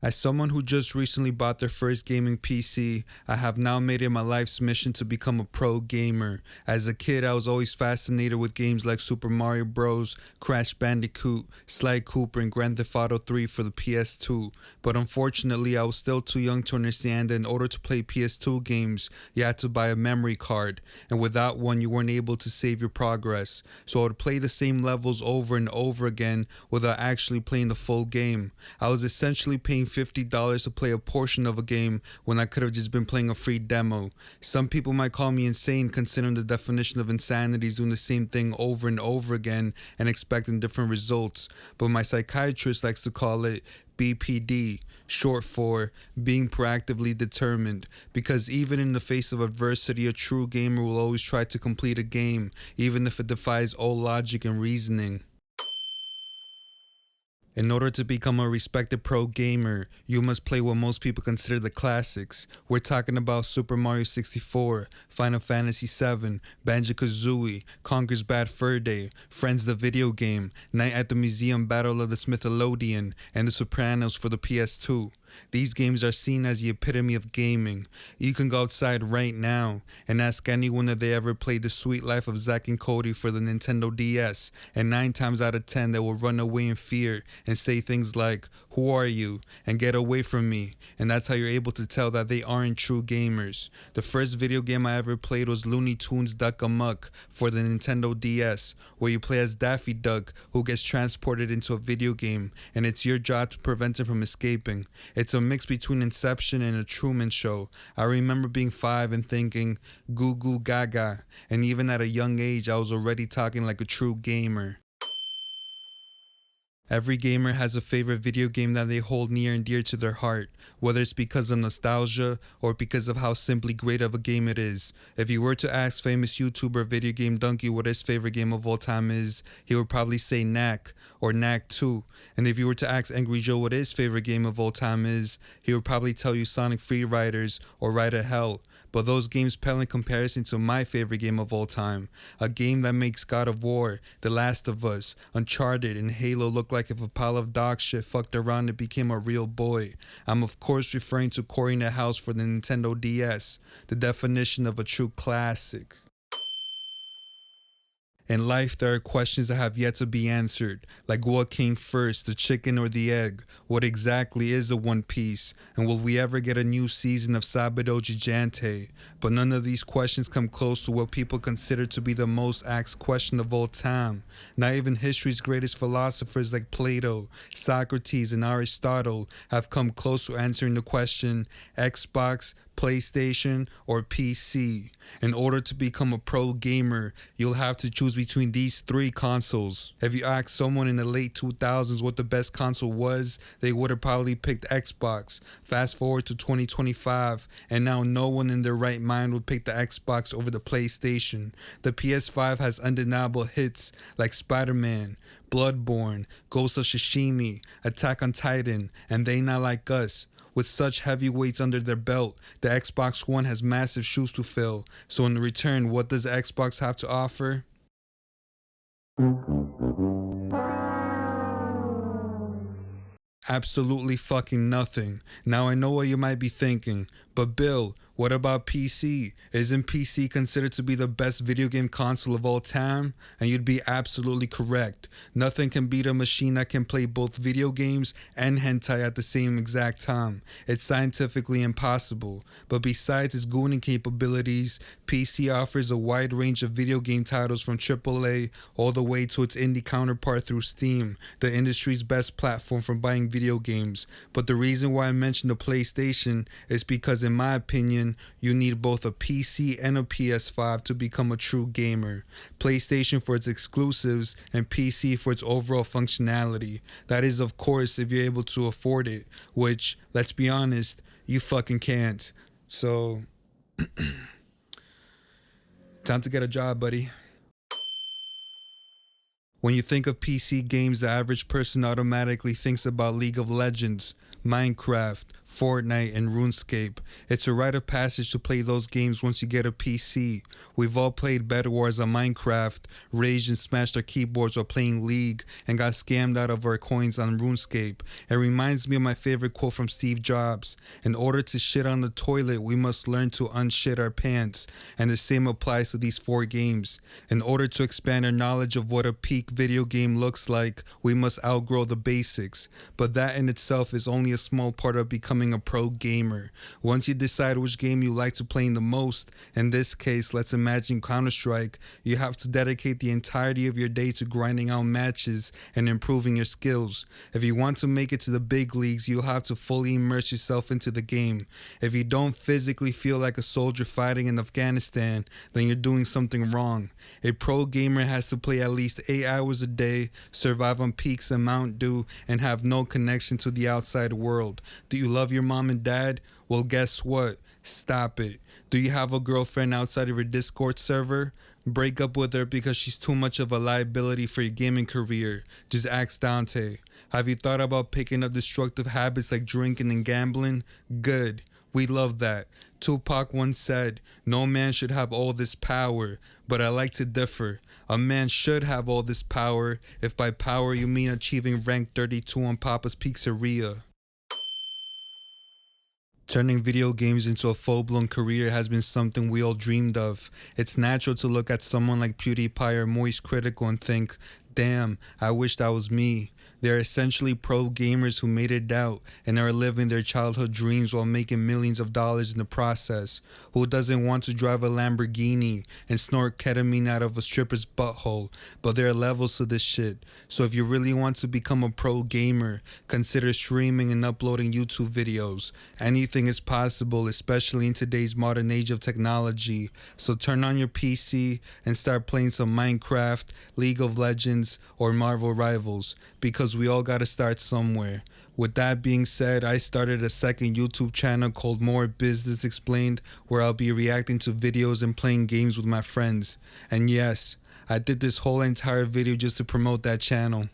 As someone who just recently bought their first gaming PC, I have now made it my life's mission to become a pro gamer. As a kid, I was always fascinated with games like Super Mario Bros., Crash Bandicoot, Sly Cooper, and Grand Theft Auto 3 for the PS2. But unfortunately, I was still too young to understand that in order to play PS2 games, you had to buy a memory card, and without one, you weren't able to save your progress. So I would play the same levels over and over again without actually playing the full game. I was essentially paying $50 to play a portion of a game when I could have just been playing a free demo. Some people might call me insane considering the definition of insanity is doing the same thing over and over again and expecting different results, but my psychiatrist likes to call it BPD, short for being proactively determined, because even in the face of adversity, a true gamer will always try to complete a game, even if it defies all logic and reasoning. In order to become a respected pro gamer, you must play what most people consider the classics. We're talking about Super Mario 64, Final Fantasy VII, Banjo-Kazooie, Conker's Bad Fur Day, Friends the video game, Night at the Museum Battle of the Smithelodian, and The Sopranos for the PS2. These games are seen as the epitome of gaming. You can go outside right now and ask anyone if they ever played The Sweet Life of Zack and Cody for the Nintendo DS, and 9 times out of 10 they will run away in fear and say things like, "Who are you?" and "Get away from me," and that's how you're able to tell that they aren't true gamers. The first video game I ever played was Looney Tunes Duck Amuck for the Nintendo DS, where you play as Daffy Duck who gets transported into a video game, and it's your job to prevent him from escaping. It's a mix between Inception and a Truman Show. I remember being 5 and thinking, goo goo gaga, and even at a young age I was already talking like a true gamer. Every gamer has a favorite video game that they hold near and dear to their heart, whether it's because of nostalgia or because of how simply great of a game it is. If you were to ask famous YouTuber Video Game Donkey what his favorite game of all time is, he would probably say Knack or Knack 2. And if you were to ask Angry Joe what his favorite game of all time is, he would probably tell you Sonic Free Riders or Ride of Hell. But those games pale in comparison to my favorite game of all time, a game that makes God of War, The Last of Us, Uncharted, and Halo look like if a pile of dog shit fucked around and became a real boy. I'm of course referring to Cory in the House for the Nintendo DS, the definition of a true classic. In life, there are questions that have yet to be answered, like what came first, the chicken or the egg? What exactly is the One Piece? And will we ever get a new season of Sabado Gigante? But none of these questions come close to what people consider to be the most asked question of all time. Not even history's greatest philosophers like Plato, Socrates, and Aristotle have come close to answering the question, Xbox, PlayStation, or PC. In order to become a pro gamer, you'll have to choose between these 3 consoles. If you asked someone in the late 2000s what the best console was, they would have probably picked Xbox. Fast forward to 2025, and now no one in their right mind would pick the Xbox over the PlayStation. The PS5 has undeniable hits like Spider-Man, Bloodborne, Ghost of Tsushima, Attack on Titan, and They Not Like Us. With such heavyweights under their belt, the Xbox One has massive shoes to fill. So in return, what does Xbox have to offer? Absolutely fucking nothing. Now I know what you might be thinking, but Bill, what about PC? Isn't PC considered to be the best video game console of all time? And you'd be absolutely correct. Nothing can beat a machine that can play both video games and hentai at the same exact time. It's scientifically impossible. But besides its gooning capabilities, PC offers a wide range of video game titles from AAA all the way to its indie counterpart through Steam, the industry's best platform for buying video games. But the reason why I mentioned the PlayStation is because in my opinion, you need both a PC and a PS5 to become a true gamer. PlayStation for its exclusives and PC for its overall functionality. That is, of course, if you're able to afford it, which, let's be honest, you fucking can't. So, time to get a job, buddy. When you think of PC games, the average person automatically thinks about League of Legends, Minecraft, Fortnite, and RuneScape. It's a rite of passage to play those games once you get a PC. We've all played Bed Wars on Minecraft, raged and smashed our keyboards while playing League, and got scammed out of our coins on RuneScape. It reminds me of my favorite quote from Steve Jobs: in order to shit on the toilet, we must learn to unshit our pants. And the same applies to these 4 games. In order to expand our knowledge of what a peak video game looks like, we must outgrow the basics. But that in itself is only a small part of becoming a pro gamer. Once you decide which game you like to play the most, in this case, let's imagine Counter-Strike, you have to dedicate the entirety of your day to grinding out matches and improving your skills. If you want to make it to the big leagues, you'll have to fully immerse yourself into the game. If you don't physically feel like a soldier fighting in Afghanistan, then you're doing something wrong. A pro gamer has to play at least 8 hours a day, survive on peaks and Mount Dew, and have no connection to the outside world. Do you love your mom and dad? Well, guess what? Stop it. Do you have a girlfriend outside of your Discord server? Break up with her because she's too much of a liability for your gaming career. Just ask Dante. Have you thought about picking up destructive habits like drinking and gambling? Good. We love that. Tupac once said, "No man should have all this power," but I like to differ. A man should have all this power if by power you mean achieving rank 32 on Papa's Pizzeria. Turning video games into a full-blown career has been something we all dreamed of. It's natural to look at someone like PewDiePie or Moist Critical and think, damn, I wish that was me. They're essentially pro gamers who made it out and are living their childhood dreams while making millions of dollars in the process. Who doesn't want to drive a Lamborghini and snort ketamine out of a stripper's butthole? But there are levels to this shit. So if you really want to become a pro gamer, consider streaming and uploading YouTube videos. Anything is possible, especially in today's modern age of technology. So turn on your PC and start playing some Minecraft, League of Legends, or Marvel Rivals, because we all gotta start somewhere. With that being said, I started a second YouTube channel called More Business Explained, where I'll be reacting to videos and playing games with my friends. And yes, I did this whole entire video just to promote that channel.